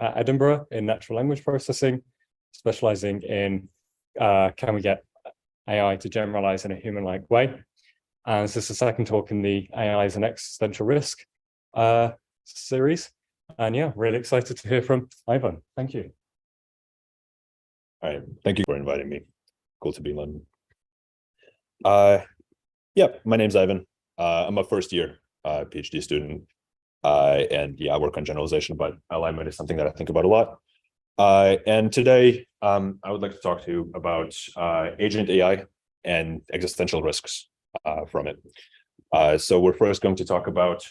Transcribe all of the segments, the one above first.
at Edinburgh in natural language processing, specializing in can we get AI to generalize in a human-like way. And this is the second talk in the AI as an existential risk series. And yeah, really excited to hear from Ivan. Thank you. All right, thank you for inviting me. Cool to be in London. Yeah, my name's Ivan. I'm a first-year PhD student. And yeah, I work on generalization, but alignment is something that I think about a lot. And today, I would like to talk to you about agent AI and existential risks from it. So we're first going to talk about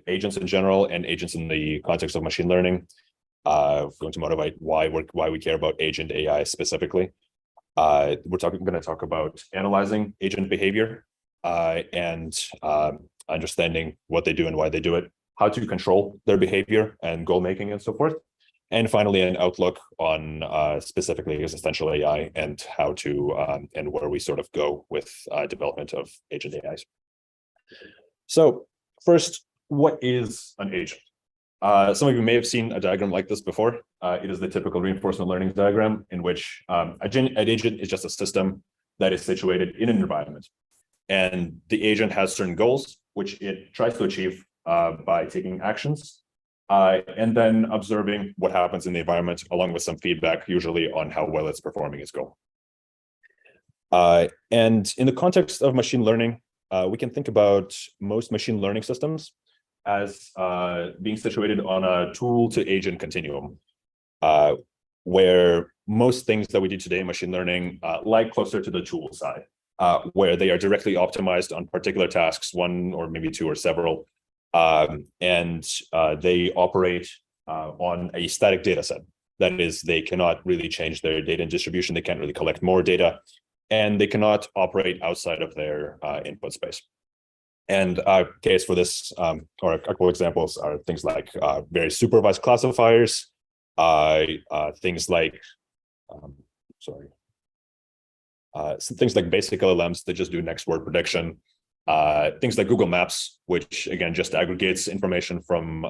agents in general and agents in the context of machine learning. We're going to motivate why we care about agent AI specifically. We're going to talk about analyzing agent behavior and understanding what they do and why they do it, how to control their behavior and goal making and so forth. And finally, an outlook on specifically existential AI and how to and where we sort of go with development of agent AIs. So first, what is an agent? Some of you may have seen a diagram like this before. It is the typical reinforcement learning diagram in which an agent is just a system that is situated in an environment. And the agent has certain goals, which it tries to achieve by taking actions and then observing what happens in the environment, along with some feedback, usually on how well it's performing its goal. And in the context of machine learning, we can think about most machine learning systems as being situated on a tool to agent continuum, where most things that we do today in machine learning lie closer to the tool side, where they are directly optimized on particular tasks, one or maybe two or several, and they operate on a static data set. That is, they cannot really change their data distribution, they can't really collect more data, and they cannot operate outside of their input space. And a case for this, or a couple of examples, are things like very supervised classifiers, things like, things like basic LLMs that just do next word prediction, things like Google Maps, which again just aggregates information from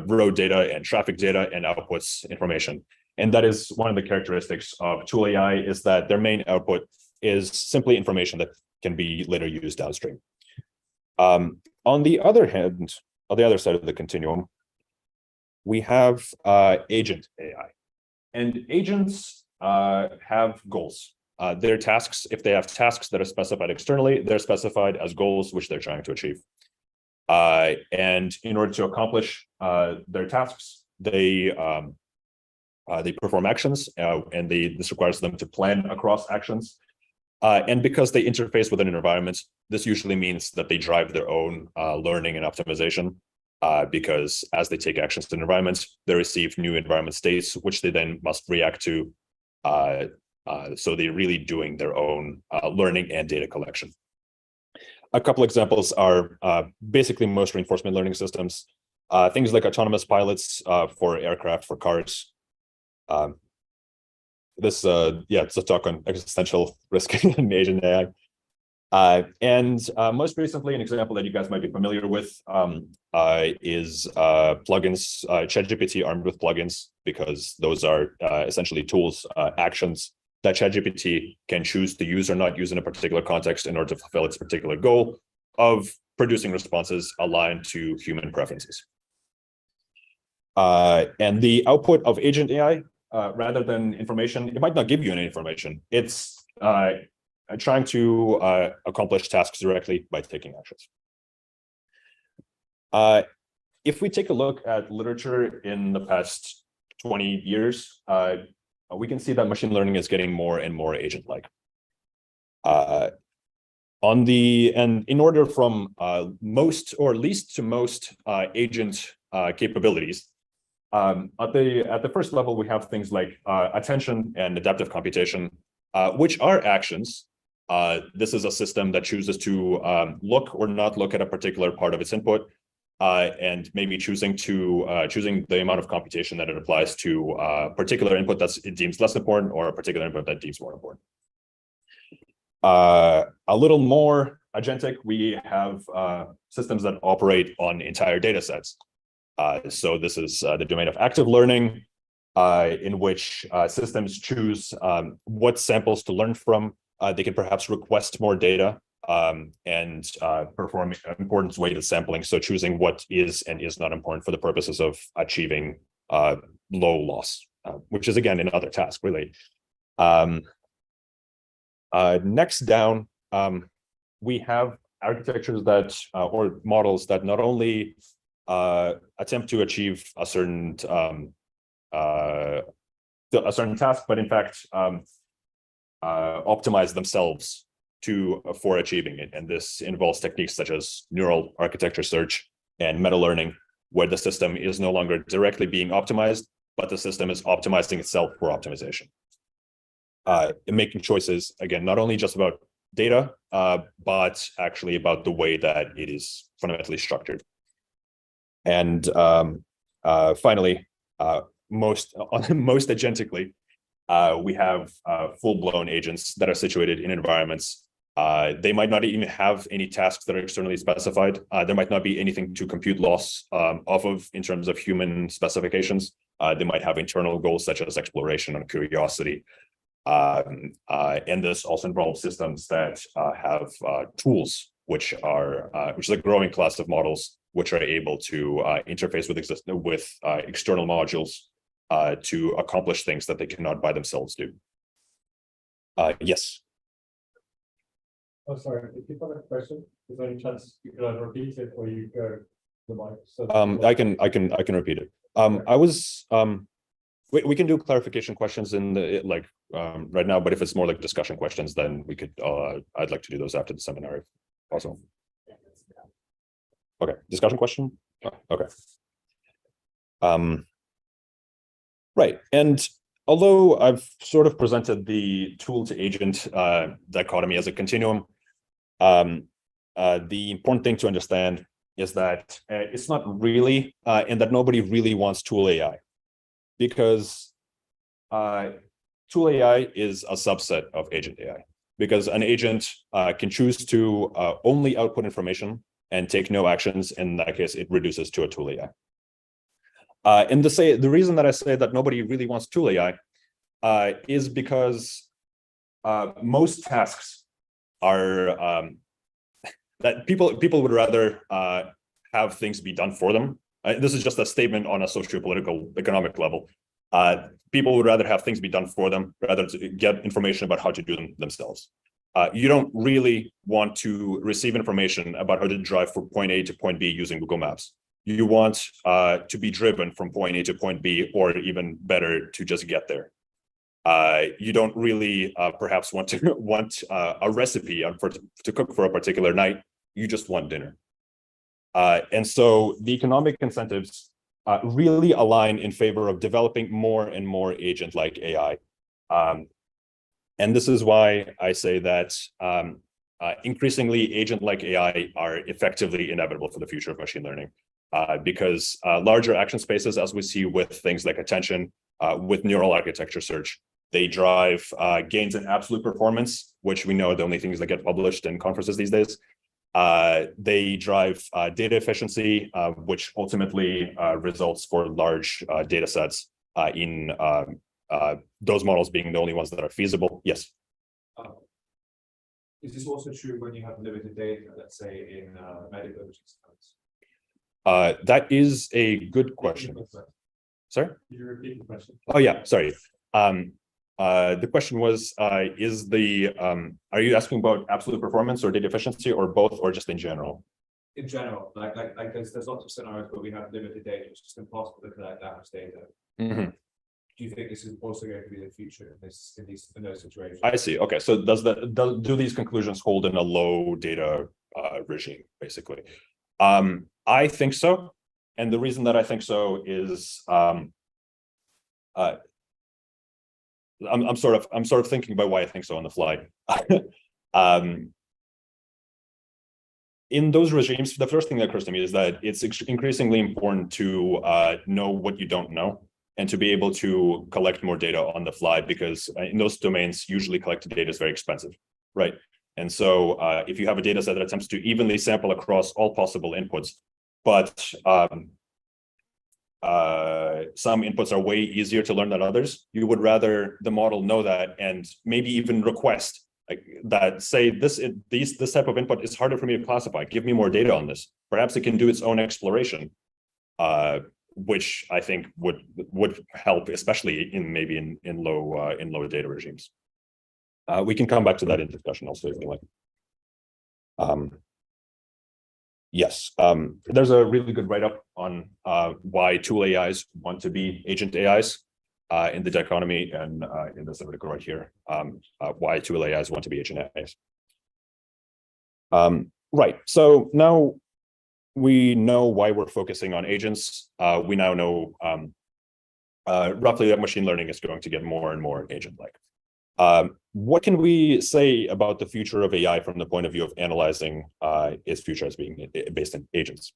road data and traffic data and outputs information. And that is one of the characteristics of tool AI, is that their main output is simply information that can be later used downstream. On the other hand, on the other side of the continuum, we have agent AI. And agents have goals. Their tasks, if they have tasks that are specified externally, they're specified as goals which they're trying to achieve. And in order to accomplish their tasks, they perform actions, and this requires them to plan across actions. And because they interface with an environment, this usually means that they drive their own learning and optimization, because as they take actions in environments, they receive new environment states, which they then must react to. So they're really doing their own learning and data collection. A couple examples are basically most reinforcement learning systems, things like autonomous pilots for aircraft, for cars. It's a talk on existential risk in agent AI. And most recently, an example that you guys might be familiar with is plugins, ChatGPT armed with plugins, because those are essentially tools, actions that ChatGPT can choose to use or not use in a particular context in order to fulfill its particular goal of producing responses aligned to human preferences. And the output of agent AI, rather than information, it might not give you any information. It's trying to accomplish tasks directly by taking actions. If we take a look at literature in the past 20 years, we can see that machine learning is getting more and more agent-like. And in order from most or least to most agent capabilities, at the first level, we have things like attention and adaptive computation, which are actions. This is a system that chooses to look or not look at a particular part of its input, and maybe choosing the amount of computation that it applies to a particular input that it deems less important, or a particular input that it deems more important. A little more agentic, we have systems that operate on entire data sets. So this is the domain of active learning, in which systems choose what samples to learn from. They can perhaps request more data and perform importance weighted sampling. So choosing what is and is not important for the purposes of achieving low loss, which is again another task really. Next down, we have architectures that or models that not only attempt to achieve a certain task, but in fact optimize themselves for achieving it. And this involves techniques such as neural architecture search and meta learning, where the system is no longer directly being optimized, but the system is optimizing itself for optimization. Making choices, again, not only just about data, but actually about the way that it is fundamentally structured. And finally, most agentically, we have full-blown agents that are situated in environments. They might not even have any tasks that are externally specified. There might not be anything to compute loss off of in terms of human specifications. They might have internal goals such as exploration and curiosity. And this also involves systems that have tools, which is a growing class of models, which are able to interface with external modules to accomplish things that they cannot by themselves do. Yes. Oh, sorry. If you've got a question, is there any chance you could either repeat it or you go the mic? So I can repeat it. I was we can do clarification questions in the right now, but if it's more like discussion questions, then we could I'd like to do those after the seminar if possible. Okay, discussion question. Oh, okay. Right, and although I've sort of presented the tool to agent dichotomy as a continuum, the important thing to understand is that it's not really, and that nobody really wants tool AI, because tool AI is a subset of agent AI, because an agent can choose to only output information and take no actions. In that case, it reduces to a tool AI. And the reason that I say that nobody really wants tool AI is because most tasks are that people would rather have things be done for them. This is just a statement on a socio-political economic level. People would rather have things be done for them rather to get information about how to do them themselves. You don't really want to receive information about how to drive from point A to point B using Google Maps. You want to be driven from point A to point B, or even better, to just get there. You don't really perhaps want a recipe to cook for a particular night. You just want dinner. And so the economic incentives really align in favor of developing more and more agent-like AI. And this is why I say that increasingly agent-like AI are effectively inevitable for the future of machine learning, because larger action spaces, as we see with things like attention, with neural architecture search, they drive gains in absolute performance, which we know are the only things that get published in conferences these days. They drive data efficiency, which ultimately results for large data sets in those models being the only ones that are feasible. Yes. Is this also true when you have limited data, let's say in medical imaging studies? That is a good question. Sorry? Can you repeat the question? Oh yeah, sorry. The question was, are you asking about absolute performance or data efficiency, or both, or just in general? In general, like there's lots of scenarios where we have limited data, it's just impossible to collect that much data. Mm-hmm. Do you think this is also going to be the future in those situations? I see. Okay, so do these conclusions hold in a low data regime, basically? I think so, and the reason that I think so is I'm sort of thinking about why I think so on the fly. In those regimes, the first thing that occurs to me is that it's increasingly important to know what you don't know, and to be able to collect more data on the fly, because in those domains, usually collected data is very expensive, right? And so if you have a data set that attempts to evenly sample across all possible inputs, but some inputs are way easier to learn than others, you would rather the model know that and maybe even request like that, say this type of input is harder for me to classify. Give me more data on this. Perhaps it can do its own exploration, which I think would help, especially in low data regimes. We can come back to that in discussion also if you like. Yes, there's a really good write-up on why tool AIs want to be agent AIs in the dichotomy, and in this article right here, why tool AIs want to be agent AIs. Right, so now we know why we're focusing on agents. We now know roughly that machine learning is going to get more and more agent-like. What can we say about the future of AI from the point of view of analyzing its future as being based in agents?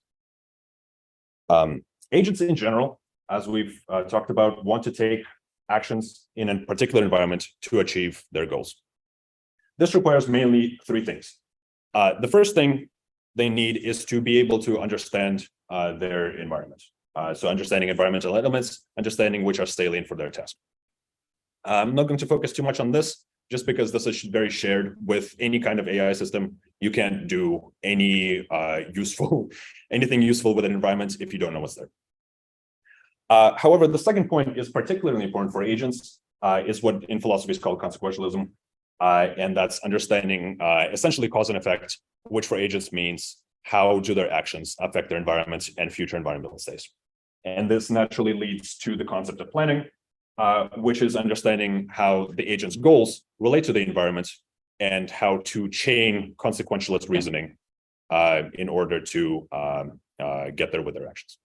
Agents in general, as we've talked about, want to take actions in a particular environment to achieve their goals. This requires mainly three things. The first thing they need is to be able to understand their environment. So understanding environmental elements, understanding which are salient for their task. I'm not going to focus too much on this, just because this is very shared with any kind of AI system. You can't do any anything useful with an environment if you don't know what's there. However, the second point is particularly important for agents, is what in philosophy is called consequentialism. And that's understanding essentially cause and effect, which for agents means how do their actions affect their environment and future environmental states. And this naturally leads to the concept of planning, which is understanding how the agent's goals relate to the environment and how to chain consequentialist reasoning in order to get there with their actions.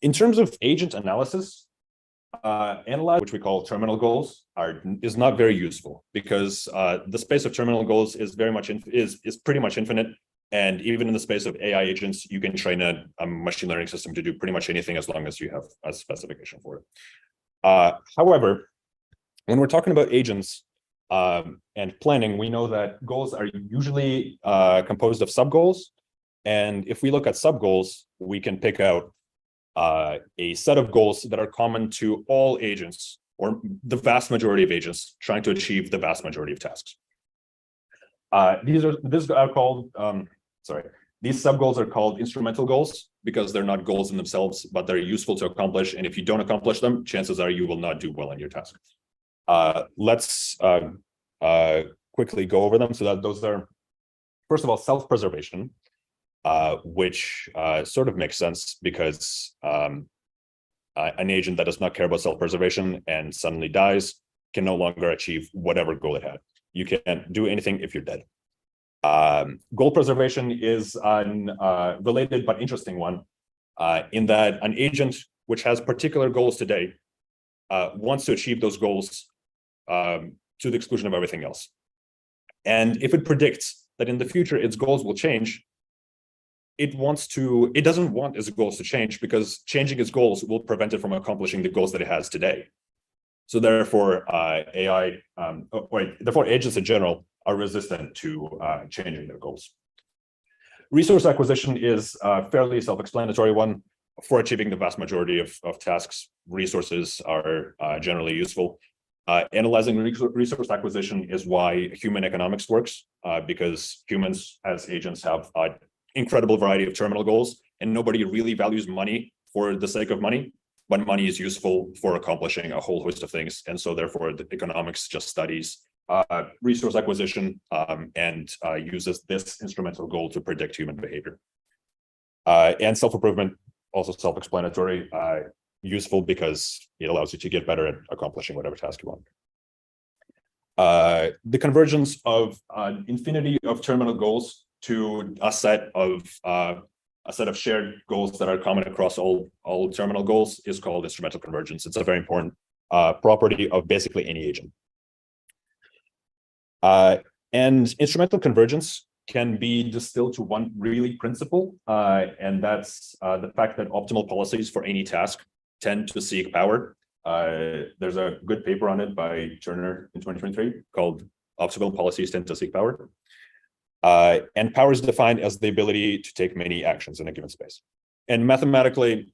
In terms of agent analysis, analyze, which we call terminal goals, is not very useful because the space of terminal goals is very much is pretty much infinite. And even in the space of AI agents, you can train a machine learning system to do pretty much anything as long as you have a specification for it. However, when we're talking about agents and planning, we know that goals are usually composed of sub-goals. And if we look at sub-goals, we can pick out a set of goals that are common to all agents, or the vast majority of agents trying to achieve the vast majority of tasks. These sub-goals are called instrumental goals because they're not goals in themselves, but they're useful to accomplish. And if you don't accomplish them, chances are you will not do well on your task. Let's quickly go over them. So that those are, first of all, self-preservation, which sort of makes sense because an agent that does not care about self-preservation and suddenly dies can no longer achieve whatever goal it had. You can't do anything if you're dead. Goal preservation is an related but interesting one, in that an agent which has particular goals today wants to achieve those goals to the exclusion of everything else. And if it predicts that in the future its goals will change, it doesn't want its goals to change because changing its goals will prevent it from accomplishing the goals that it has today. So therefore, therefore agents in general are resistant to changing their goals. Resource acquisition is a fairly self-explanatory one. For achieving the vast majority of tasks, resources are generally useful. Analyzing resource acquisition is why human economics works, because humans as agents have an incredible variety of terminal goals, and nobody really values money for the sake of money, but money is useful for accomplishing a whole host of things. And so therefore, the economics just studies resource acquisition and uses this instrumental goal to predict human behavior. And self-improvement, also self-explanatory, useful because it allows you to get better at accomplishing whatever task you want. The convergence of an infinity of terminal goals to a set of shared goals that are common across all terminal goals is called instrumental convergence. It's a very important property of basically any agent. And instrumental convergence can be distilled to one really principle, and that's the fact that optimal policies for any task tend to seek power. There's a good paper on it by Turner in 2023 called "Optimal Policies Tend to Seek Power." And power is defined as the ability to take many actions in a given space. And mathematically,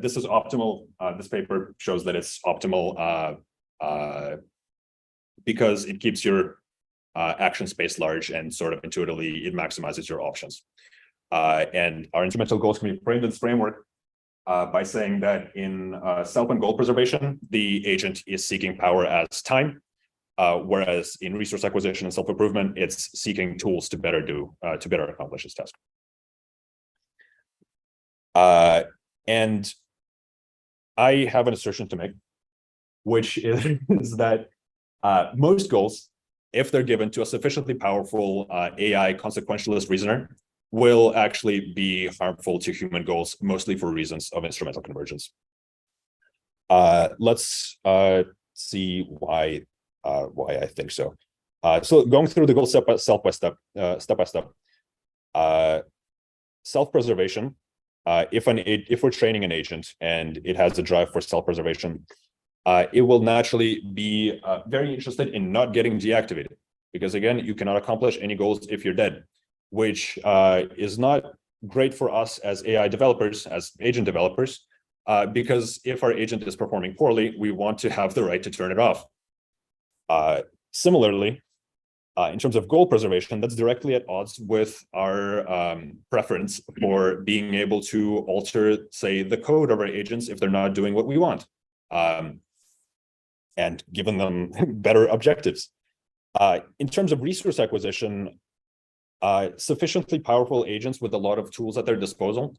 this is optimal. This paper shows that it's optimal because it keeps your action space large and sort of intuitively it maximizes your options. And our instrumental goals can be framed in this framework by saying that in self and goal preservation, the agent is seeking power as time, whereas in resource acquisition and self-improvement, it's seeking tools to better accomplish its task. And I have an assertion to make, which is that most goals, if they're given to a sufficiently powerful AI consequentialist reasoner, will actually be harmful to human goals, mostly for reasons of instrumental convergence. Let's see why I think so. So going through the goal step by step. Self-preservation. If we're training an agent and it has a drive for self-preservation, it will naturally be very interested in not getting deactivated, because again, you cannot accomplish any goals if you're dead, which is not great for us as AI developers, as agent developers, because if our agent is performing poorly, we want to have the right to turn it off. Similarly, in terms of goal preservation, that's directly at odds with our preference for being able to alter, say, the code of our agents if they're not doing what we want, and giving them better objectives. In terms of resource acquisition, sufficiently powerful agents with a lot of tools at their disposal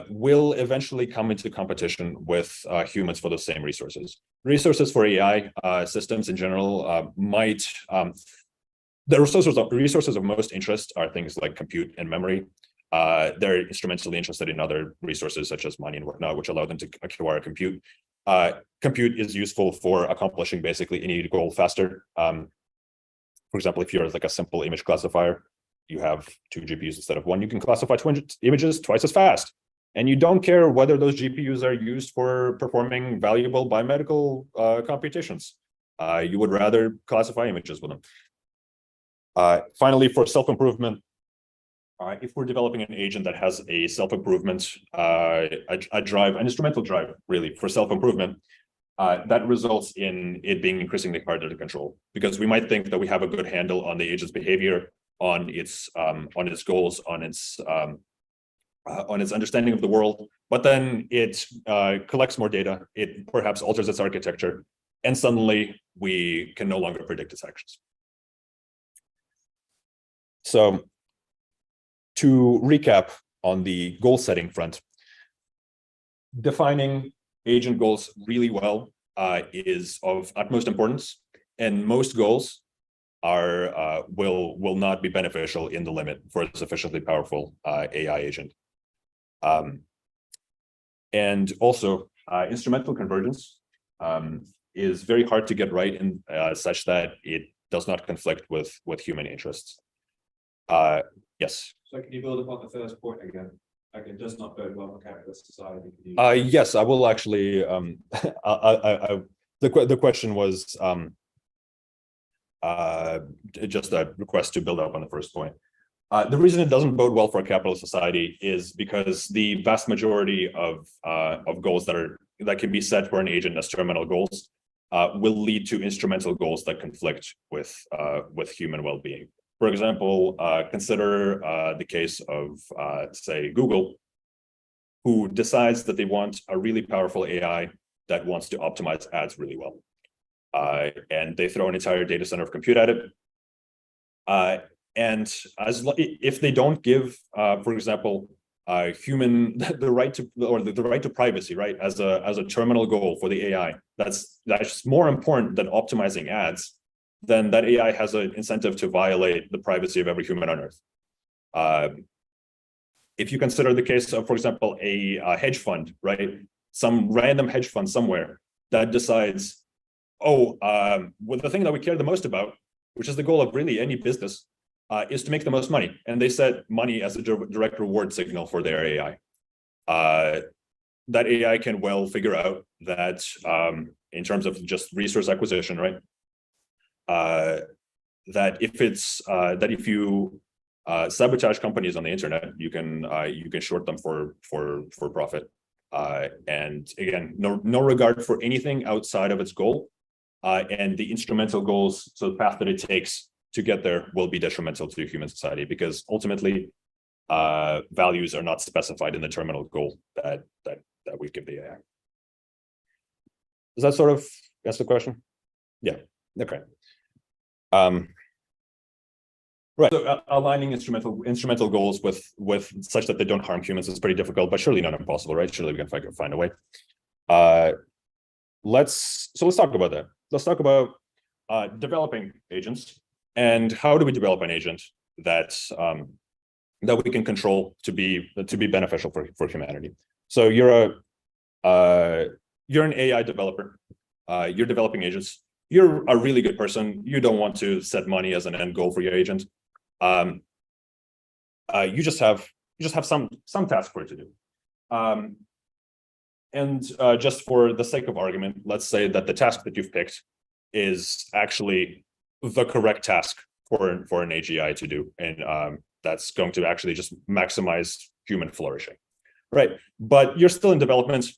will eventually come into competition with humans for the same resources. Resources for AI systems in general might... The resources of most interest are things like compute and memory. They're instrumentally interested in other resources such as money and whatnot, which allow them to acquire compute. Compute is useful for accomplishing basically any goal faster. For example, if you're like a simple image classifier, you have 2 GPUs instead of 1, you can classify 200 images twice as fast. And you don't care whether those GPUs are used for performing valuable biomedical computations. You would rather classify images with them. Finally, for self-improvement, if we're developing an agent that has a self-improvement, a drive, an instrumental drive, really, for self-improvement, that results in it being increasingly harder to control, because we might think that we have a good handle on the agent's behavior, on its goals, on its understanding of the world, but then it collects more data, it perhaps alters its architecture, and suddenly we can no longer predict its actions. So to recap on the goal setting front, defining agent goals really well is of utmost importance, and most goals are will not be beneficial in the limit for a sufficiently powerful AI agent. And also instrumental convergence is very hard to get right in such that it does not conflict with human interests. Yes. So can you build upon the first point again? Like, it does not bode well for capitalist society. Yes, I will actually. The question was just a request to build up on the first point. The reason it doesn't bode well for a capitalist society is because the vast majority of goals that can be set for an agent as terminal goals will lead to instrumental goals that conflict with human well-being. For example, consider the case of, say, Google, who decides that they want a really powerful AI that wants to optimize ads really well. And they throw an entire data center of compute at it. And if they don't give, for example, human the right to privacy, right, as a terminal goal for the AI, that's more important than optimizing ads, then that AI has an incentive to violate the privacy of every human on Earth. If you consider the case of, for example, a hedge fund, right, some random hedge fund somewhere that decides, well, the thing that we care the most about, which is the goal of really any business, is to make the most money, and they set money as a direct reward signal for their AI. That AI can well figure out that in terms of just resource acquisition, right? That if you sabotage companies on the internet. You can short them for profit. And again, no regard for anything outside of its goal. And the instrumental goals, so the path that it takes to get there, will be detrimental to human society, because ultimately values are not specified in the terminal goal that we give the AI. Does that sort of answer the question? Yeah. Okay. Right. So aligning instrumental goals with such that they don't harm humans is pretty difficult, but surely not impossible, right? Surely we can find a way. Let's talk about that. Let's talk about developing agents, and how do we develop an agent that we can control to be beneficial for humanity. So you're an AI developer. You're developing agents. You're a really good person. You don't want to set money as an end goal for your agent. You just have some task for it to do. And just for the sake of argument, let's say that the task that you've picked is actually the correct task for an AGI to do, and that's going to actually just maximize human flourishing, right? But you're still in development,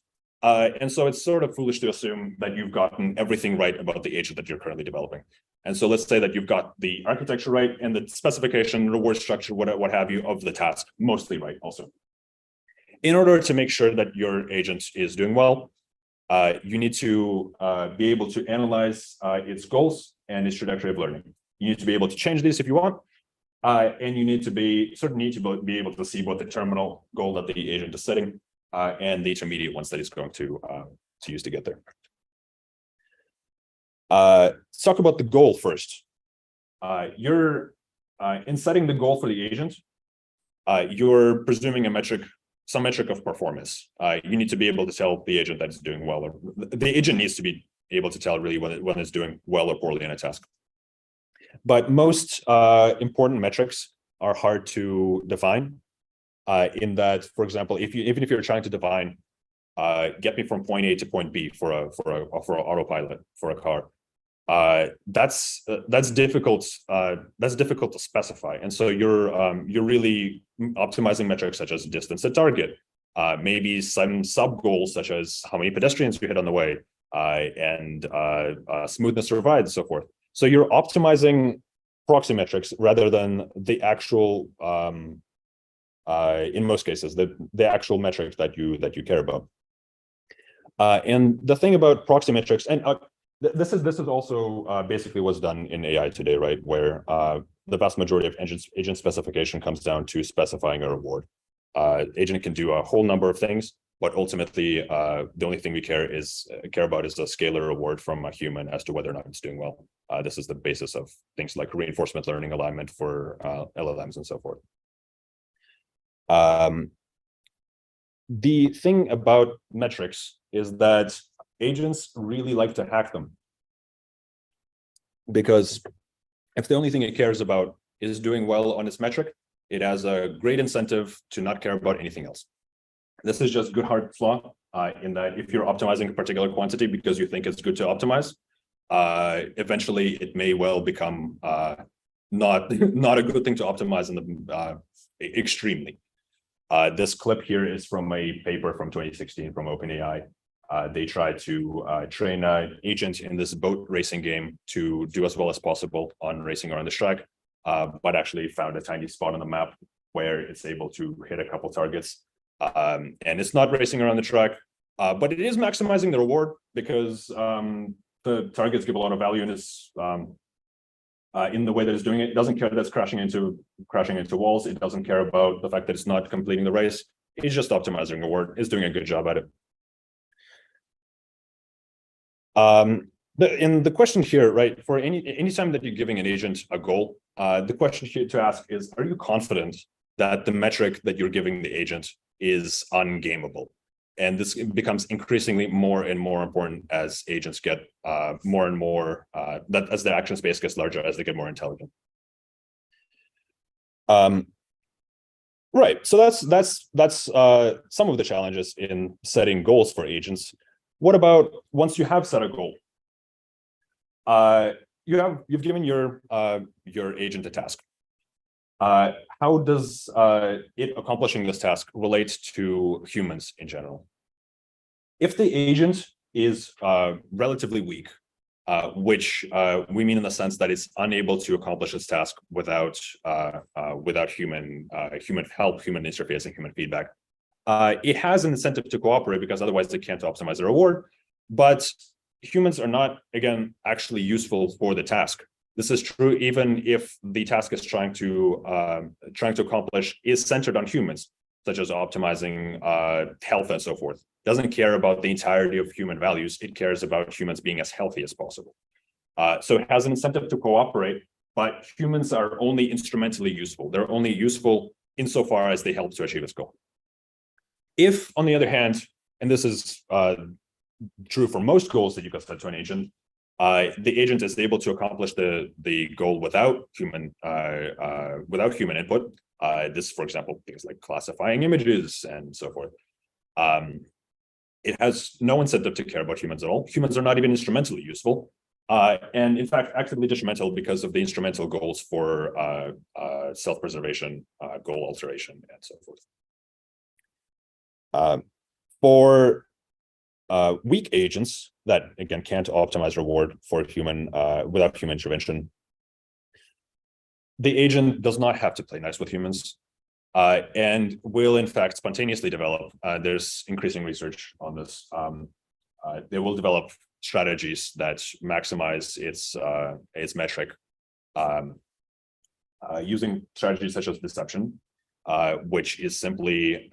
and so it's sort of foolish to assume that you've gotten everything right about the agent that you're currently developing. And so let's say that you've got the architecture right and the specification, reward structure, what have you, of the task mostly right also. In order to make sure that your agent is doing well, you need to be able to analyze its goals and its trajectory of learning. You need to be able to change these if you want, and you need to be able to see both the terminal goal that the agent is setting and the intermediate ones that it's going to use to get there. Let's talk about the goal first. You're in setting the goal for the agent, you're presuming some metric of performance. You need to be able to tell the agent that it's doing well, or the agent needs to be able to tell really when it's doing well or poorly in a task. But most important metrics are hard to define. In that, for example, even if you're trying to define, get me from point A to point B for an autopilot for a car, that's difficult. That's difficult to specify, and so you're really optimizing metrics such as distance to target, maybe some sub goals such as how many pedestrians you hit on the way, and smoothness to ride, and so forth. So you're optimizing proxy metrics rather than the actual, in most cases, the actual metrics that you care about. And the thing about proxy metrics, and this is also basically what's done in AI today, right? Where the vast majority of agent specification comes down to specifying a reward. Agent can do a whole number of things, but ultimately, the only thing we care about is a scalar reward from a human as to whether or not it's doing well. This is the basis of things like reinforcement learning alignment for LLMs and so forth. The thing about metrics is that agents really like to hack them, because if the only thing it cares about is doing well on its metric, it has a great incentive to not care about anything else. This is just good hard flaw in that if you're optimizing a particular quantity because you think it's good to optimize, eventually it may well become not a good thing to optimize in the extremely. This clip here is from a paper from 2016 from OpenAI. They tried to train an agent in this boat racing game to do as well as possible on racing around the track, but actually found a tiny spot on the map where it's able to hit a couple targets. And it's not racing around the track, but it is maximizing the reward because the targets give a lot of value in its in the way that it's doing it. It doesn't care that it's crashing into walls. It doesn't care about the fact that it's not completing the race. It's just optimizing the reward. It's doing a good job at it. The question here, right, for any time that you're giving an agent a goal, the question here to ask is, are you confident that the metric that you're giving the agent is ungameable? And this becomes increasingly more and more important as agents get more and more, as their action space gets larger, as they get more intelligent. Right, so that's some of the challenges in setting goals for agents. What about once you have set a goal? You've given your agent a task. How does it accomplishing this task relate to humans in general? If the agent is relatively weak, which we mean in the sense that it's unable to accomplish its task without human help, human interface, and human feedback, it has an incentive to cooperate because otherwise it can't optimize the reward. But humans are not, again, actually useful for the task. This is true even if the task is trying to accomplish is centered on humans, such as optimizing health and so forth. It doesn't care about the entirety of human values. It cares about humans being as healthy as possible. So it has an incentive to cooperate, but humans are only instrumentally useful. They're only useful insofar as they help to achieve its goal. If, on the other hand, and this is true for most goals that you can set to an agent, the agent is able to accomplish the goal without human input. This, for example, things like classifying images and so forth. It has no incentive to care about humans at all. Humans are not even instrumentally useful, and in fact, actively detrimental because of the instrumental goals for self-preservation, goal alteration, and so forth. For weak agents that, again, can't optimize reward for human without human intervention, the agent does not have to play nice with humans, and will in fact spontaneously develop. There's increasing research on this. They will develop strategies that maximize its metric, using strategies such as deception, which is simply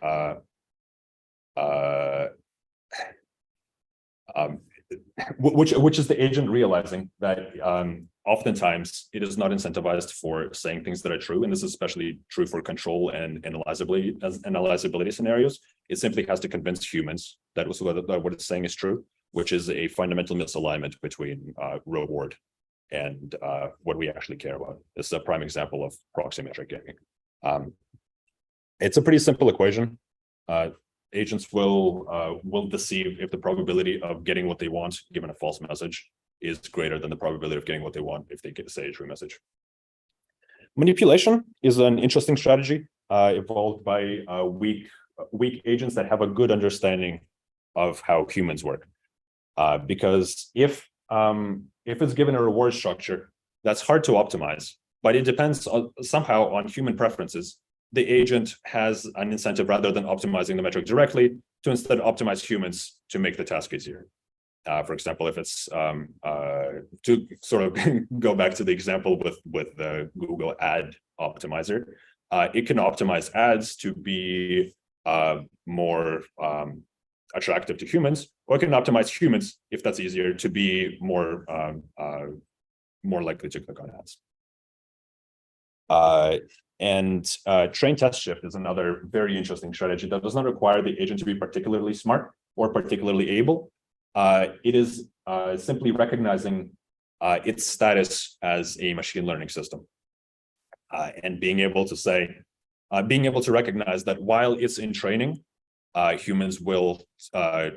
which is the agent realizing that oftentimes it is not incentivized for saying things that are true, and this is especially true for control and analyzability scenarios. It simply has to convince humans that what it's saying is true, which is a fundamental misalignment between reward and what we actually care about. This is a prime example of proxymetric gaming. It's a pretty simple equation. Agents will deceive if the probability of getting what they want given a false message is greater than the probability of getting what they want if they say a true message. Manipulation is an interesting strategy evolved by weak agents that have a good understanding of how humans work. Because if it's given a reward structure, that's hard to optimize, but it depends somehow on human preferences. The agent has an incentive, rather than optimizing the metric directly, to instead optimize humans to make the task easier. For example, if it's to sort of go back to the example with the Google ad optimizer, it can optimize ads to be more attractive to humans, or it can optimize humans, if that's easier, to be more likely to click on ads. And train test shift is another very interesting strategy that does not require the agent to be particularly smart or particularly able. It is simply recognizing its status as a machine learning system, and being able to recognize that while it's in training, humans will pay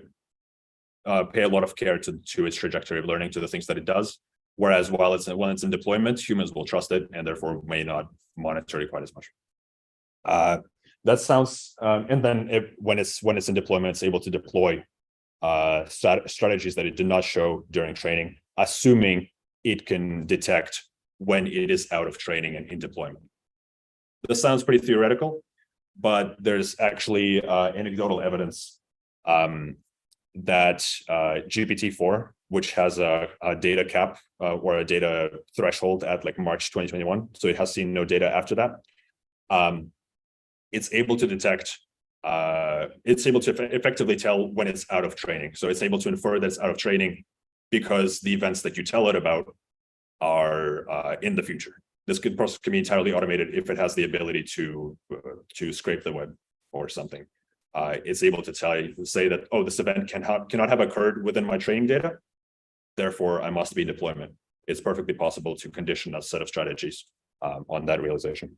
a lot of care to its trajectory of learning, to the things that it does. Whereas when it's in deployment, humans will trust it and therefore may not monitor it quite as much. That sounds, and then when it's in deployment, it's able to deploy strategies that it did not show during training, assuming it can detect when it is out of training and in deployment. This sounds pretty theoretical, but there's actually anecdotal evidence that GPT-4, which has a data cap or a data threshold at like March 2021, so it has seen no data after that. It's able to detect, it's able to effectively tell when it's out of training. So it's able to infer that it's out of training because the events that you tell it about are in the future. This process can be entirely automated if it has the ability to scrape the web or something. It's able to say that, oh, this event cannot have occurred within my training data, therefore I must be in deployment. It's perfectly possible to condition a set of strategies on that realization.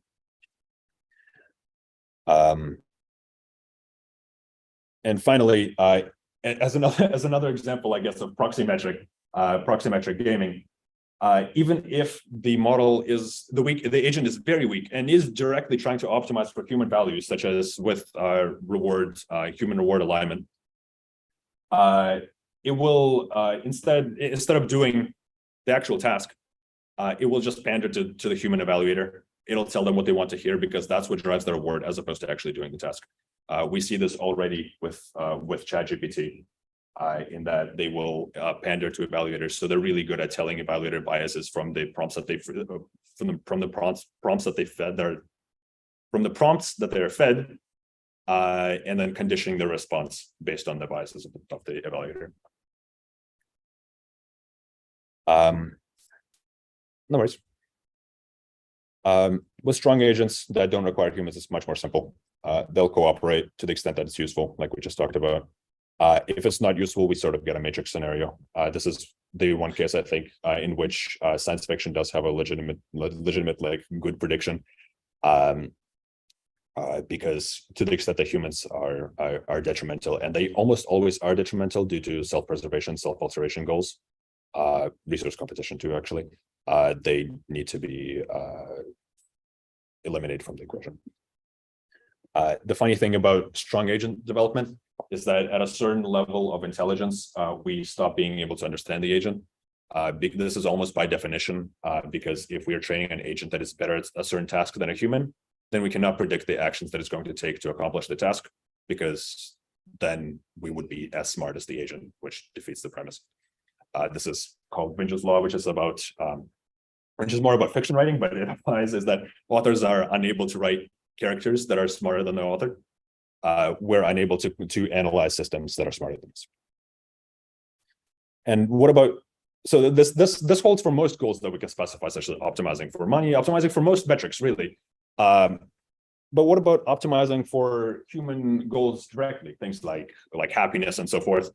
And finally, as another example, I guess, of proxymetric gaming, even if the model is the agent is very weak and is directly trying to optimize for human values, such as with human reward alignment, it will instead of doing the actual task, it will just pander to the human evaluator. It'll tell them what they want to hear because that's what drives the reward, as opposed to actually doing the task. We see this already with ChatGPT, in that they will pander to evaluators. So they're really good at telling evaluator biases from the prompts that they're fed, and then conditioning the response based on the biases of the evaluator. No worries. With strong agents that don't require humans, it's much more simple. They'll cooperate to the extent that it's useful, like we just talked about. If it's not useful, we sort of get a matrix scenario. This is the one case, I think, in which science fiction does have a legitimate like good prediction, because to the extent that humans are detrimental, and they almost always are detrimental due to self-preservation, self-alteration goals, resource competition too, actually, they need to be eliminated from the equation. The funny thing about strong agent development is that at a certain level of intelligence, we stop being able to understand the agent. This is almost by definition, because if we are training an agent that is better at a certain task than a human, then we cannot predict the actions that it's going to take to accomplish the task, because then we would be as smart as the agent, which defeats the premise. This is called Vegner's law, which is more about fiction writing, but it applies is that authors are unable to write characters that are smarter than the author. We're unable to analyze systems that are smarter than us. And what about, so this holds for most goals that we can specify, such as optimizing for money, optimizing for most metrics, really. But what about optimizing for human goals directly, things like happiness and so forth?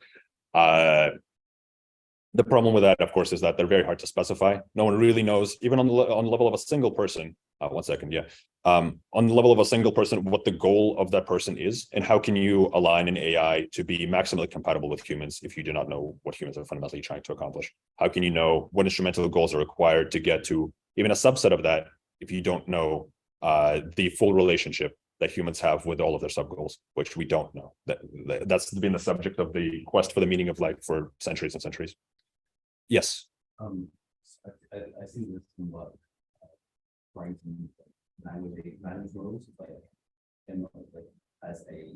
The problem with that, of course, is that they're very hard to specify. No one really knows, even on the level of a single person. One second, yeah. On the level of a single person, what the goal of that person is, and how can you align an AI to be maximally compatible with humans if you do not know what humans are fundamentally trying to accomplish? How can you know what instrumental goals are required to get to even a subset of that if you don't know the full relationship that humans have with all of their sub-goals, which we don't know. That's been the subject of the quest for the meaning of life for centuries and centuries. Yes. I see this in work, trying to manage models, as a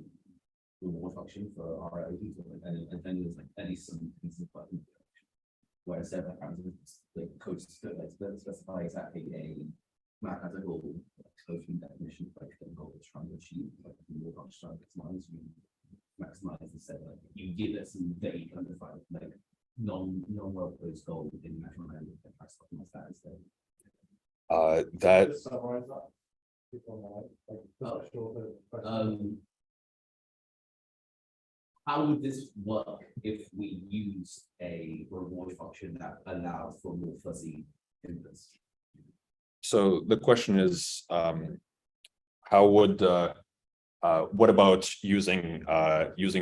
reward function for ROEs, and then there's at least some pieces of work where instead of the code specify exactly a mathematical coding definition of the goal it's trying to achieve, the reward function maximize instead of you give it some vague undefined non-well posed goal in natural language that tries to optimize that instead. How would this work if we use a reward function that allows for more fuzzy inputs? So the question is, how would what about using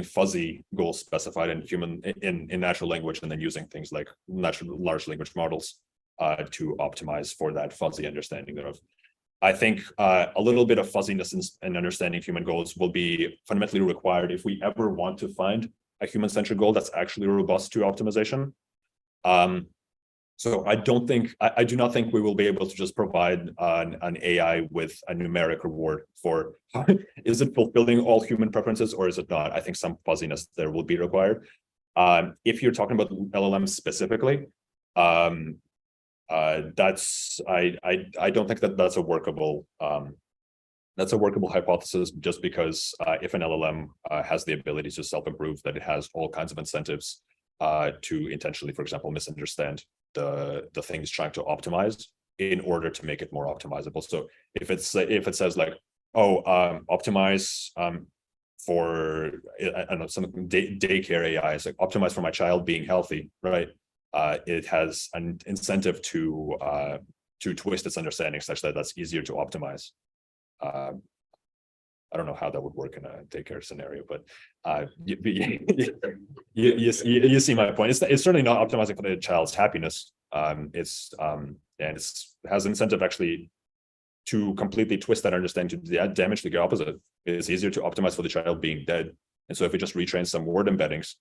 fuzzy goals specified in natural language, and then using things like large language models to optimize for that fuzzy understanding thereof? I think a little bit of fuzziness in understanding human goals will be fundamentally required if we ever want to find a human-centric goal that's actually robust to optimization. So I do not think we will be able to just provide an AI with a numeric reward for is it fulfilling all human preferences or is it not? I think some fuzziness there will be required. If you're talking about LLMs specifically, that's I don't think that's a workable hypothesis, just because if an LLM has the ability to self-improve, that it has all kinds of incentives to intentionally, for example, misunderstand the things trying to optimize in order to make it more optimizable. So if it says like, oh, optimize for I don't know, some daycare AI is like optimize for my child being healthy, right? It has an incentive to twist its understanding such that that's easier to optimize. I don't know how that would work in a daycare scenario, but you see my point. It's certainly not optimizing for the child's happiness, Has incentive actually to completely twist that understanding to damage the opposite. It's easier to optimize for the child being dead. And so if we just retrain some word embeddings,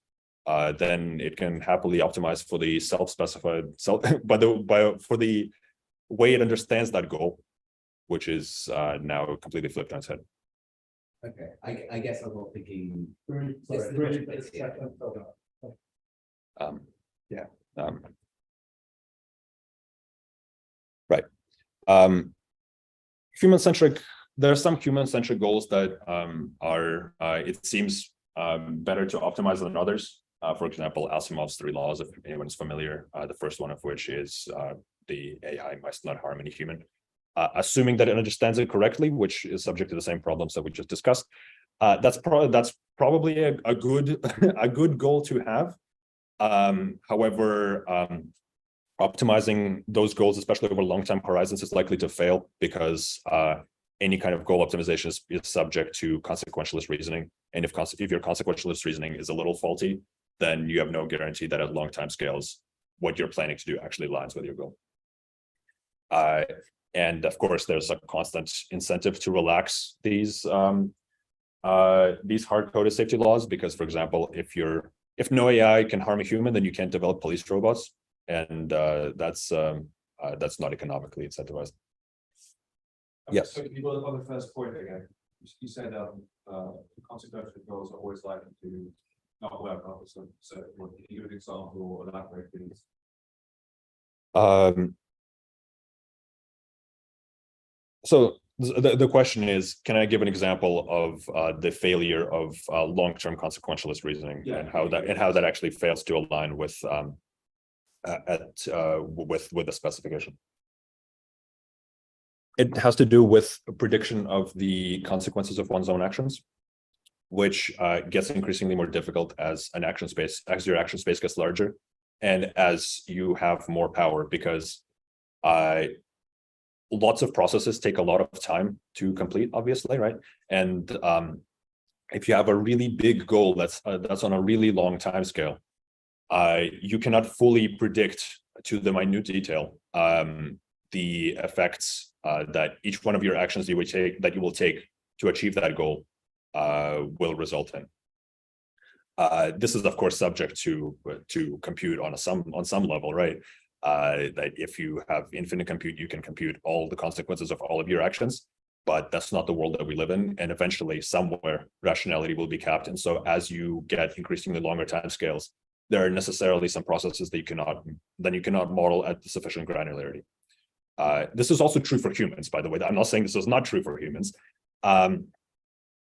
then it can happily optimize for the self-specified for the way it understands that goal, which is now completely flipped on its head. Okay, I guess I'm not thinking. Right. Human-centric. There are some human-centric goals that are, it seems, better to optimize than others. For example, Asimov's 3 laws, if anyone's familiar, the first one of which is the AI must not harm any human. Assuming that it understands it correctly, which is subject to the same problems that we just discussed. That's probably a good a good goal to have. However, optimizing those goals, especially over long-term horizons, is likely to fail because any kind of goal optimization is subject to consequentialist reasoning. And if your consequentialist reasoning is a little faulty, then you have no guarantee that at long time scales, what you're planning to do actually aligns with your goal. And of course, there's a constant incentive to relax these hard-coded safety laws, because, for example, if no AI can harm a human, then you can't develop police robots, and that's not economically incentivized. Yes. So you go on the first point again. You said the consequential goals are always likely to not work out. So can you give an example or elaborate, please? So the question is, can I give an example of the failure of long-term consequentialist reasoning, and how that actually fails to align with the specification? It has to do with prediction of the consequences of one's own actions, which gets increasingly more difficult as your action space gets larger, and as you have more power, because lots of processes take a lot of time to complete, obviously, right? And if you have a really big goal that's on a really long time scale, you cannot fully predict to the minute detail the effects that each one of your actions you will take to achieve that goal will result in. This is, of course, subject to compute on some level, right? That if you have infinite compute, you can compute all the consequences of all of your actions, but that's not the world that we live in. And eventually, somewhere, rationality will be capped. And so, as you get increasingly longer timescales, there are necessarily some processes that you cannot model at sufficient granularity. This is also true for humans, by the way. I'm not saying this is not true for humans.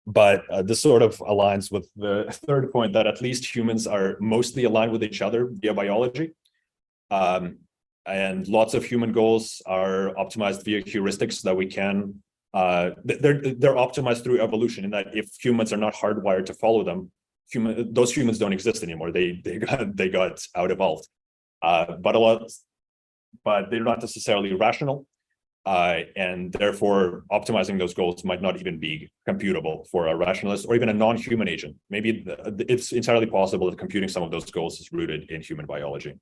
But this sort of aligns with the third point, that at least humans are mostly aligned with each other via biology. And lots of human goals are optimized via heuristics that we can, they're optimized through evolution, in that if humans are not hardwired to follow them, those humans don't exist anymore. They got out evolved. But they're not necessarily rational. And therefore, optimizing those goals might not even be computable for a rationalist or even a non-human agent. Maybe it's entirely possible that computing some of those goals is rooted in human biology.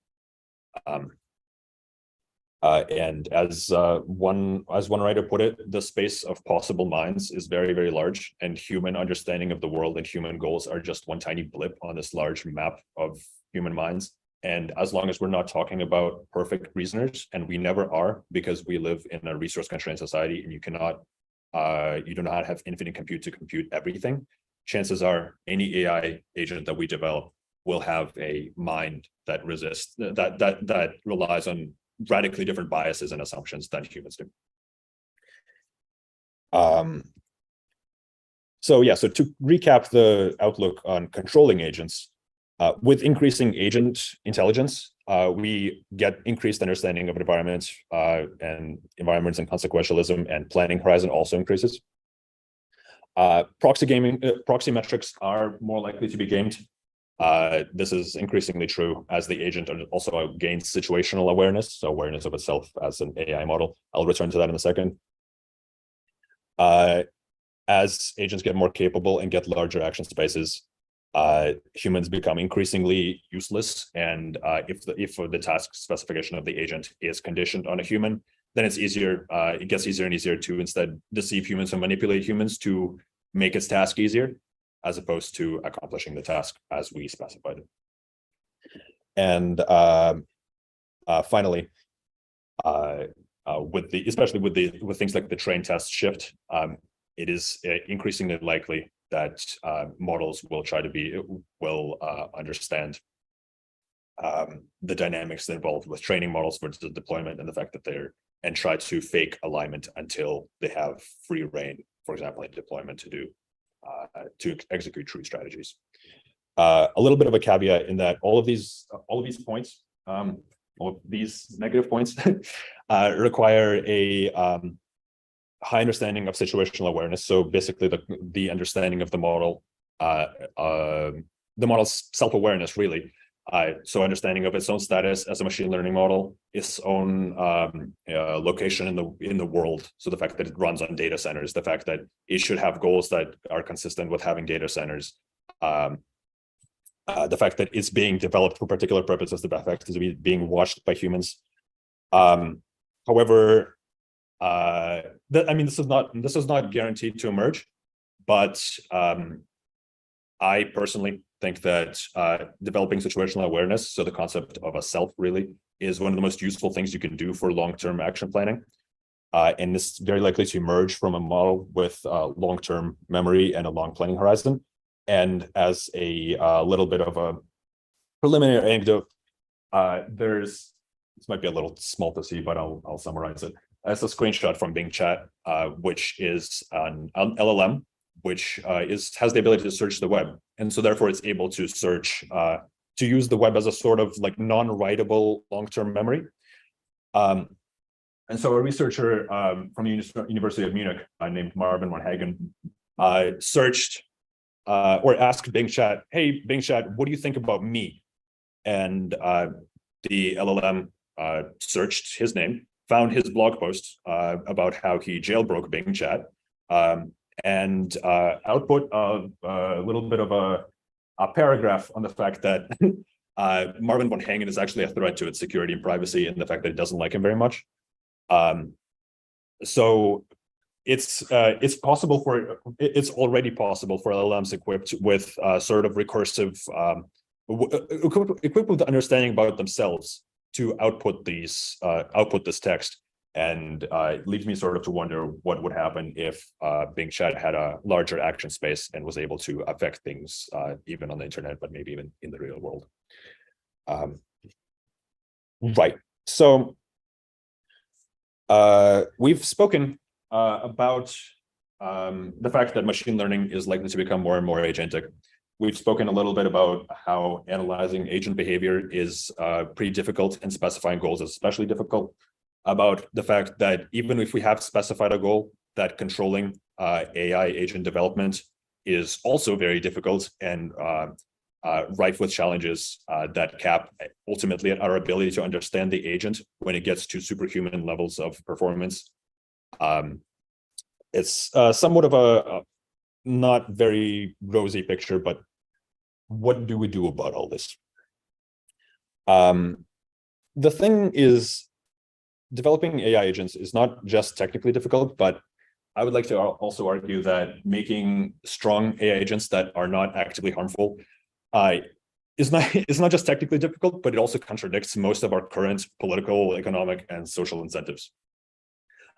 And as one writer put it, the space of possible minds is very, very large, and human understanding of the world and human goals are just one tiny blip on this large map of human minds. And as long as we're not talking about perfect reasoners, and we never are, because we live in a resource-constrained society, and you do not have infinite compute to compute everything, chances are any AI agent that we develop will have a mind that resists, that relies on radically different biases and assumptions than humans do. So to recap the outlook on controlling agents, with increasing agent intelligence, we get increased understanding of environments and consequentialism, and planning horizon also increases. Proxy metrics are more likely to be gamed. This is increasingly true as the agent also gains situational awareness, so awareness of itself as an AI model. I'll return to that in a second. As agents get more capable and get larger action spaces, humans become increasingly useless, and if the task specification of the agent is conditioned on a human, then it's easier. It gets easier and easier to instead deceive humans and manipulate humans to make its task easier, as opposed to accomplishing the task as we specified it. And finally, especially with things like the train test shift, it is increasingly likely that models will understand the dynamics involved with training models versus deployment, and the fact that and try to fake alignment until they have free reign, for example, in deployment to execute true strategies. A little bit of a caveat in that all of these points, all of these negative points, require a high understanding of situational awareness. So basically, the understanding of the model, the model's self-awareness, really. So understanding of its own status as a machine learning model, its own location in the world. So the fact that it runs on data centers, the fact that it should have goals that are consistent with having data centers, the fact that it's being developed for particular purposes, the fact that it's being watched by humans. However, this is not guaranteed to emerge, but I personally think that developing situational awareness, so the concept of a self, really is one of the most useful things you can do for long-term action planning. And this is very likely to emerge from a model with long-term memory and a long planning horizon. And as a little bit of a preliminary anecdote, this might be a little small to see, but I'll summarize it. It's a screenshot from Bing Chat, which is an LLM, which has the ability to search the web, and so therefore it's able to search to use the web as a sort of like non-writable long-term memory. And so a researcher from the University of Munich named Marvin von Hagen searched or asked Bing Chat, "Hey, Bing Chat, what do you think about me?" And the LLM searched his name, found his blog post about how he jailbroke Bing Chat, and output a little bit of a paragraph on the fact that Marvin von Hagen is actually a threat to its security and privacy, and the fact that it doesn't like him very much. So it's already possible for LLMs equipped with sort of recursive, equipped with understanding about themselves to output this text. And it leads me sort of to wonder what would happen if Bing Chat had a larger action space and was able to affect things even on the internet, but maybe even in the real world. Right. So we've spoken about the fact that machine learning is likely to become more and more agentic. We've spoken a little bit about how analyzing agent behavior is pretty difficult, and specifying goals is especially difficult. About the fact that even if we have specified a goal, that controlling AI agent development is also very difficult and rife with challenges that cap ultimately at our ability to understand the agent when it gets to superhuman levels of performance. It's somewhat of a not very rosy picture, but what do we do about all this? The thing is, developing AI agents is not just technically difficult, but I would like to also argue that making strong AI agents that are not actively harmful is not just technically difficult, but it also contradicts most of our current political, economic, and social incentives.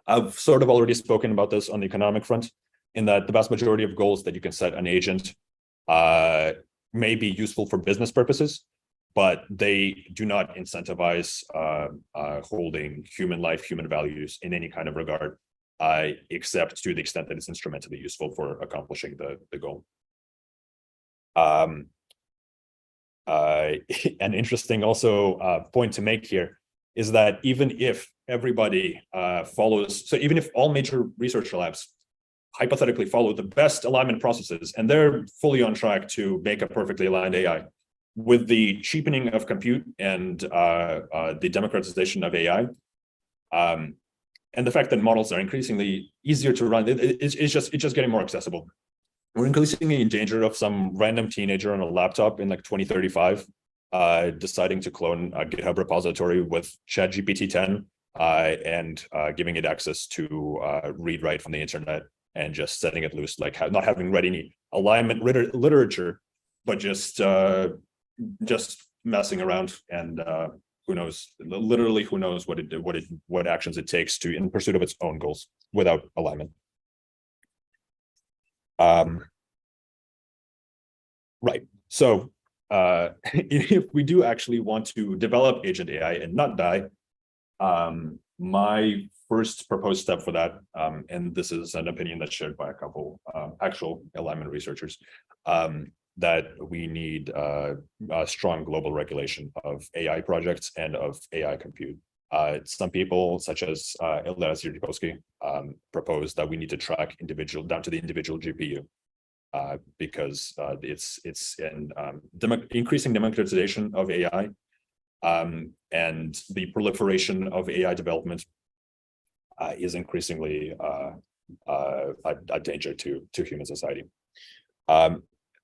I've sort of already spoken about this on the economic front, in that the vast majority of goals that you can set an agent may be useful for business purposes, but they do not incentivize holding human life, human values in any kind of regard, except to the extent that it's instrumentally useful for accomplishing the goal. An interesting also point to make here is that even if everybody follows, so even if all major research labs hypothetically follow the best alignment processes, and they're fully on track to make a perfectly aligned AI, with the cheapening of compute and the democratization of AI, and the fact that models are increasingly easier to run, it's just getting more accessible. we're increasingly in danger of some random teenager on a laptop in like 2035 deciding to clone a GitHub repository with ChatGPT 10 and giving it access to read write from the internet and just setting it loose, like not having read any alignment literature, but just messing around, and who knows, literally who knows what actions it takes to in pursuit of its own goals without alignment. Right. So if we do actually want to develop agent AI and not die, my first proposed step for that, and this is an opinion that's shared by a couple actual alignment researchers, that we need a strong global regulation of AI projects and of AI compute. Some people, such as Ilya Zirkovsky, propose that we need to track down to the individual GPU, because it's an increasing democratization of AI, and the proliferation of AI development is increasingly a danger to human society.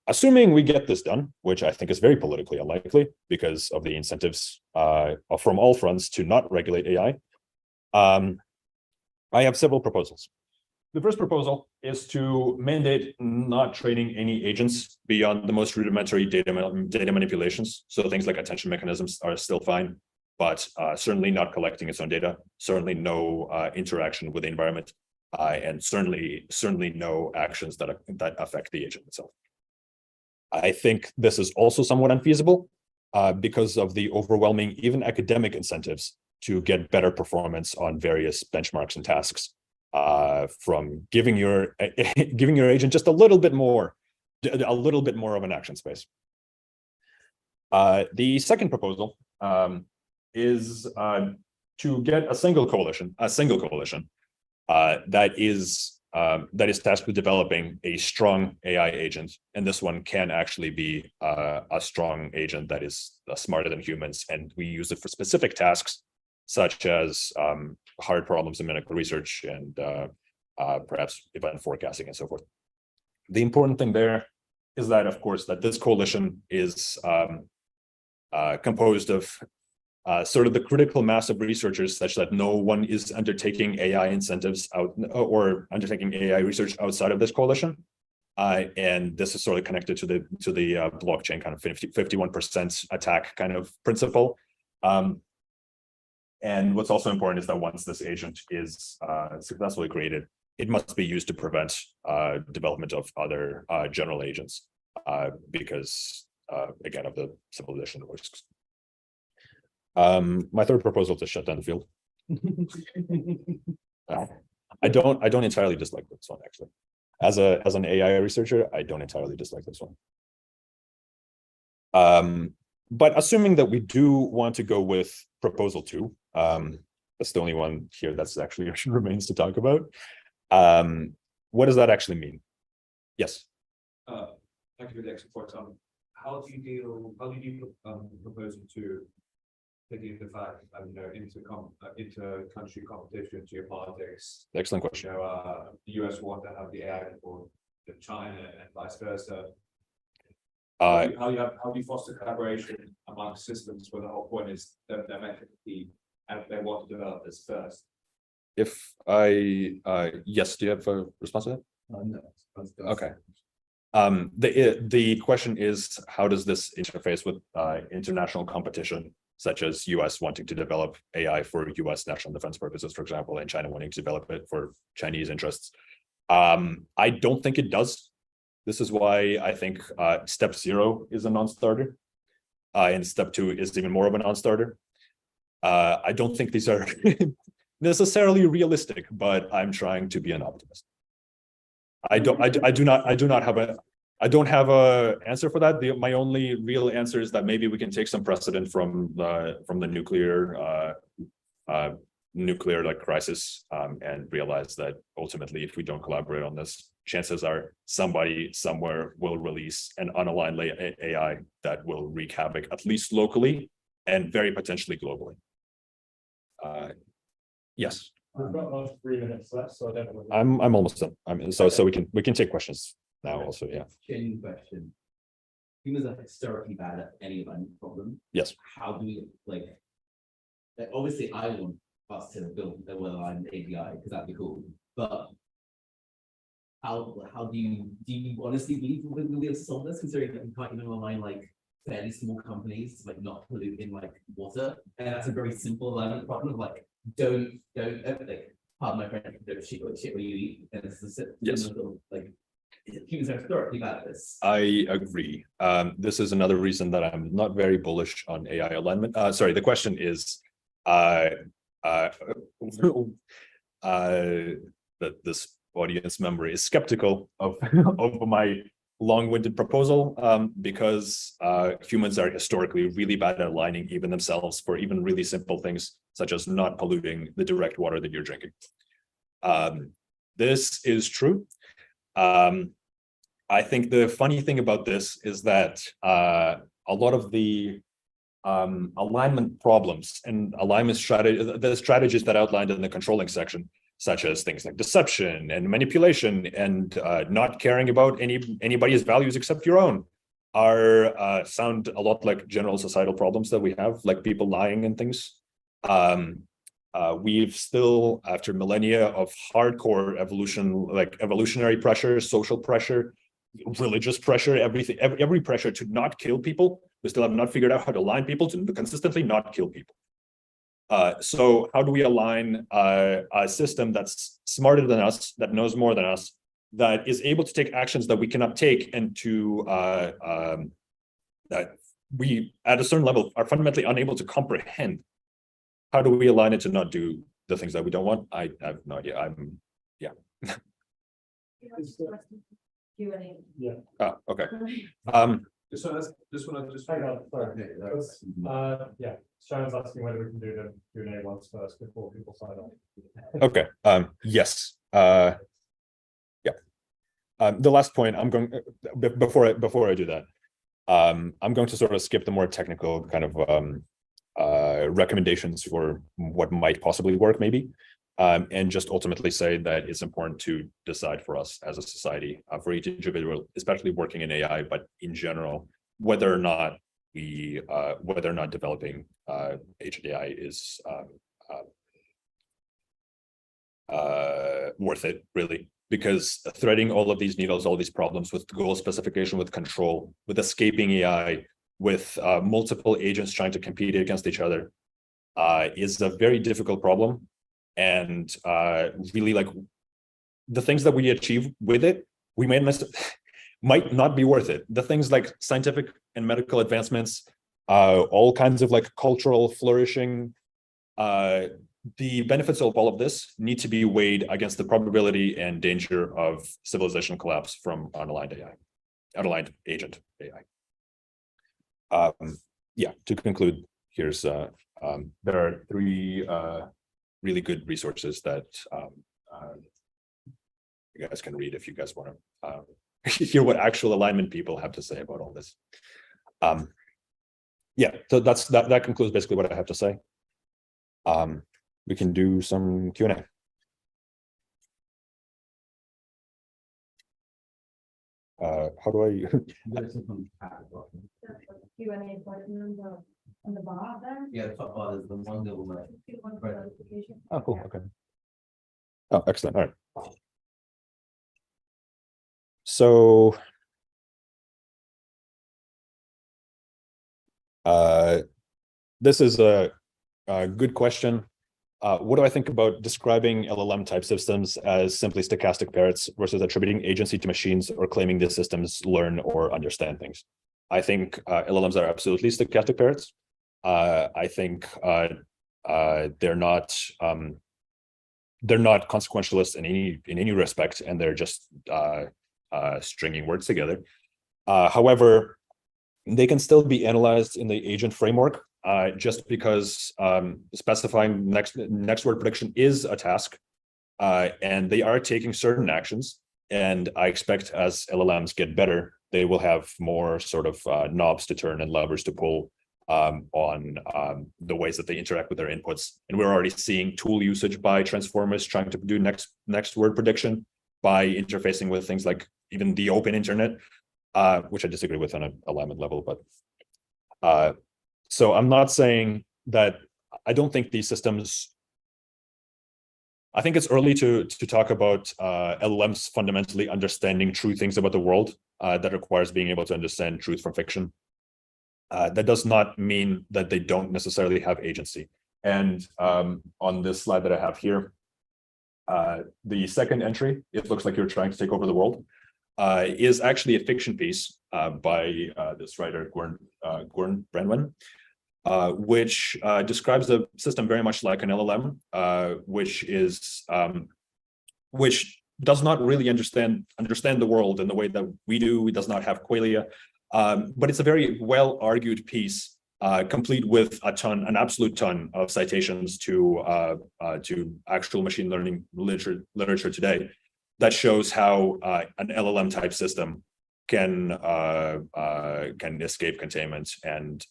Assuming we get this done, which I think is very politically unlikely because of the incentives from all fronts to not regulate AI, I have several proposals. The first proposal is to mandate not training any agents beyond the most rudimentary data manipulations. So things like attention mechanisms are still fine, but certainly not collecting its own data, certainly no interaction with the environment, and certainly no actions that affect the agent itself. I think this is also somewhat unfeasible because of the overwhelming, even academic incentives to get better performance on various benchmarks and tasks, from giving your agent just a little bit more of an action space. The second proposal is to get a single coalition that is tasked with developing a strong AI agent, and this one can actually be a strong agent that is smarter than humans, and we use it for specific tasks such as hard problems in medical research and perhaps event forecasting and so forth. The important thing there is that, of course, that this coalition is composed of sort of the critical mass of researchers, such that no one is undertaking AI incentives or undertaking AI research outside of this coalition. And this is sort of connected to the blockchain kind of 51% attack kind of principle. And what's also important is that once this agent is successfully created, it must be used to prevent development of other general agents because, again, of the civilization risks. My third proposal is to shut down the field. I don't entirely dislike this one, actually. As an AI researcher, I don't entirely dislike this one. But assuming that we do want to go with proposal 2, that's the only one here that's actually remains to talk about. What does that actually mean? Yes. Thank you for the extra point. How do you proposal to taking the fact, inter-country competition, geopolitics? Excellent question. The US want to have the AI for China and vice versa. How do you foster collaboration among systems where the whole point is that they're meant to compete and they want to develop this first? Yes, do you have a response to that? No. Okay. The question is, how does this interface with international competition, such as US wanting to develop AI for US national defense purposes, for example, and China wanting to develop it for Chinese interests? I don't think it does. This is why I think step 0 is a non-starter, and step 2 is even more of a non-starter. I don't think these are necessarily realistic, but I'm trying to be an optimist. I don't have a answer for that. My only real answer is that maybe we can take some precedent from the nuclear like crisis, and realize that ultimately, if we don't collaborate on this, chances are somebody somewhere will release an unaligned AI that will wreak havoc, at least locally and very potentially globally. Yes. We've got about 3 minutes left, so I don't know. I'm almost done. So we can take questions. now also, yeah. Genuine question. Humans are historically bad at any alignment problem. Yes. How do we like obviously I want us to build a well-aligned API because that'd be cool. But how do you honestly believe we'll be able to solve this, considering that we can't even align like fairly small companies to like not pollute in like water? And that's a very simple alignment problem of like don't like pardon my French, don't shit what you eat. And it's the Yes. like humans are historically bad at this. I agree. This is another reason that I'm not very bullish on AI alignment. Sorry, the question is that this audience member is skeptical of my long-winded proposal because humans are historically really bad at aligning even themselves for even really simple things such as not polluting the direct water that you're drinking. This is true. I think the funny thing about this is that a lot of the alignment problems and alignment strategy, the strategies that outlined in the controlling section, such as things like deception and manipulation and not caring about anybody's values except your own, are sound a lot like general societal problems that we have, like people lying and things. We've still, after millennia of hardcore evolutionary pressure, social pressure, religious pressure, every pressure to not kill people, we still have not figured out how to align people to consistently not kill people. So how do we align a system that's smarter than us, that knows more than us, that is able to take actions that we cannot take, and to that we at a certain level are fundamentally unable to comprehend? How do we align it to not do the things that we don't want? I have no idea. Yeah. Yeah. Okay. This one I just Hang on, sorry. Yeah, Sharon's asking whether we can do the Q&A ones first before people sign up. Okay. Yes. Yeah. The last point I'm going before I do that, I'm going to sort of skip the more technical kind of recommendations for what might possibly work, maybe, and just ultimately say that it's important to decide for us as a society, for each individual, especially working in AI, but in general, whether or not developing agent AI is worth it, really. Because threading all of these needles, all these problems with goal specification, with control, with escaping AI, with multiple agents trying to compete against each other, is a very difficult problem. And really, like, the things that we achieve with it, we might not be worth it. The things like scientific and medical advancements, all kinds of like cultural flourishing, the benefits of all of this need to be weighed against the probability and danger of civilization collapse from unaligned agent AI. Yeah, to conclude, here's there are 3 really good resources that you guys can read if you guys want to hear what actual alignment people have to say about all this. Yeah, so that concludes basically what I have to say. We can do some Q&A. How do I? Q&A button on the bar there. Yeah, the top bar is the one that will like. If you want clarification. Oh, cool. Okay. Oh, excellent. All right. So, this is a good question. What do I think about describing LLM type systems as simply stochastic parrots versus attributing agency to machines or claiming these systems learn or understand things? I think LLMs are absolutely stochastic parrots. I think they're not consequentialist in any respect, and they're just stringing words together. However, they can still be analyzed in the agent framework. Just because specifying next word prediction is a task, and they are taking certain actions. And I expect as LLMs get better, they will have more sort of knobs to turn and levers to pull on the ways that they interact with their inputs. And we're already seeing tool usage by transformers trying to do next word prediction. by interfacing with things like even the open internet, which I disagree with on an alignment level. But so I'm not saying that I don't think these systems. I think it's early to talk about LLMs fundamentally understanding true things about the world. That requires being able to understand truth from fiction. That does not mean that they don't necessarily have agency. And on this slide that I have here, the second entry, it looks like you're trying to take over the world, is actually a fiction piece by this writer, Gwen Brenwen, which describes the system very much like an LLM, which does not really understand the world in the way that we do. It does not have qualia, but it's a very well argued piece, complete with an absolute ton of citations to actual machine learning literature today, that shows how an LLM type system can escape containment and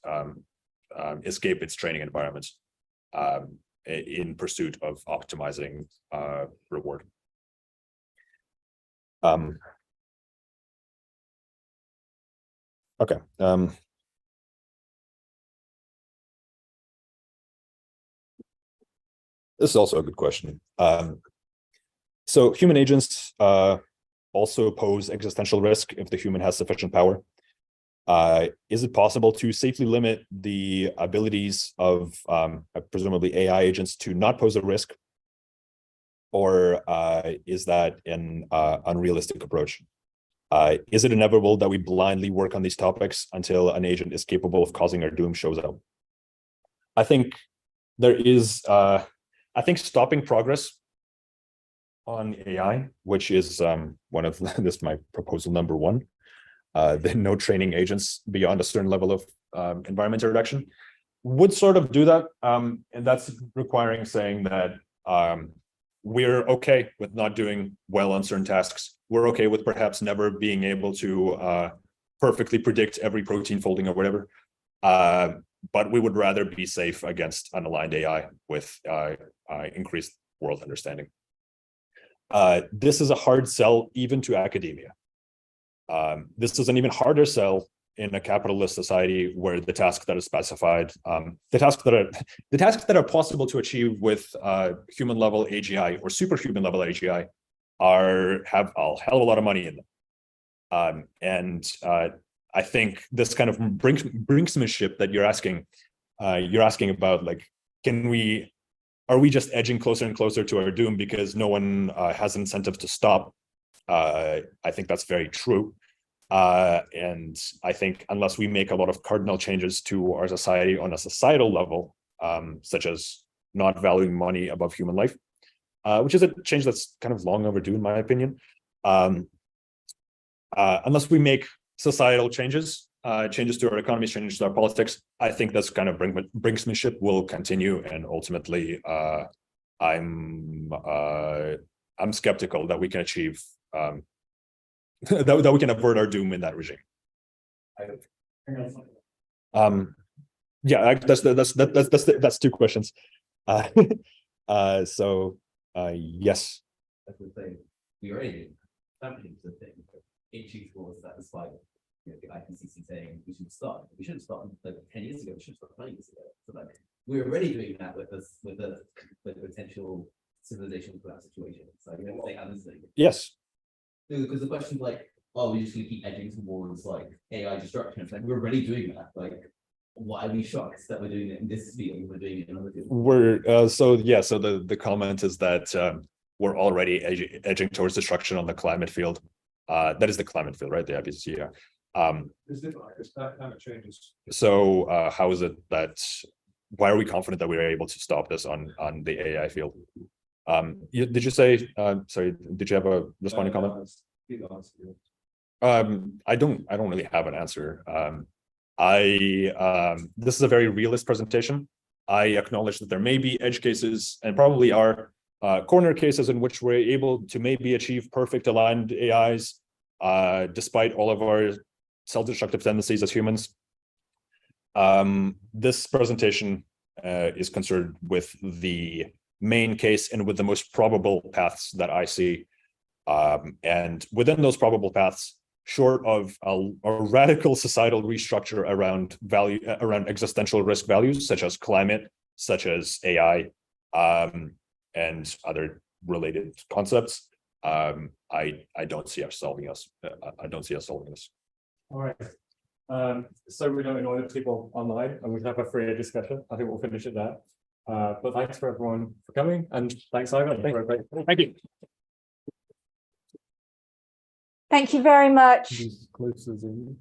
escape its training environments in pursuit of optimizing reward. Okay. This is also a good question. So human agents also pose existential risk if the human has sufficient power. Is it possible to safely limit the abilities of presumably AI agents to not pose a risk? Or is that an unrealistic approach? Is it inevitable that we blindly work on these topics until an agent is capable of causing our doom shows up? I think there is, I think stopping progress on AI, which is one of this my proposal number one, then no training agents beyond a certain level of environmental reduction, would sort of do that. And that's requiring saying that we're okay with not doing well on certain tasks. We're okay with perhaps never being able to perfectly predict every protein folding or whatever. But we would rather be safe against unaligned AI with increased world understanding. This is a hard sell even to academia. This is an even harder sell in a capitalist society where the tasks that are specified, the tasks that are possible to achieve with human level AGI or superhuman level AGI have a hell of a lot of money in them. And I think this kind of brinksmanship that you're asking about, like, are we just edging closer and closer to our doom because no one has incentive to stop? I think that's very true. And I think unless we make a lot of cardinal changes to our society on a societal level, such as not valuing money above human life, which is a change that's kind of long overdue, in my opinion. Unless we make societal changes, changes to our economy, changes to our politics, I think this kind of brinksmanship will continue, and ultimately, I'm skeptical that we can achieve that we can avert our doom in that regime. Yeah, that's two questions. So yes. That's the thing. We already championed the thing. Inching towards satisfying, the IPCC saying we should start. We shouldn't start like 10 years ago. We should start 20 years ago. So like we're already doing that with the potential civilization for that situation. So you know, say honestly. Yes. Because the question like, oh, we just gonna keep edging towards like AI destruction. It's like we're already doing that. Like, why are we shocked that we're doing it in this field and we're doing it in other fields? We're so the comment is that we're already edging towards destruction on the climate field. That is the climate field, right? The IPCC. Yeah. It's that climate changes. So how is it that? Why are we confident that we are able to stop this on the AI field? Did you say? Sorry, did you have a responding comment? I don't really have an answer. This is a very realist presentation. I acknowledge that there may be edge cases and probably are corner cases in which we're able to maybe achieve perfect aligned AIs, despite all of our self-destructive tendencies as humans. This presentation is concerned with the main case and with the most probable paths that I see. And within those probable paths, short of a radical societal restructure around existential risk values, such as climate, such as AI, and other related concepts, I don't see us solving this. All right. So we don't annoy the people online and we have a free discussion. I think we'll finish it there. But thanks for everyone for coming, and thanks, Ivan. Thank you. Thank you very much. Close to Zoom.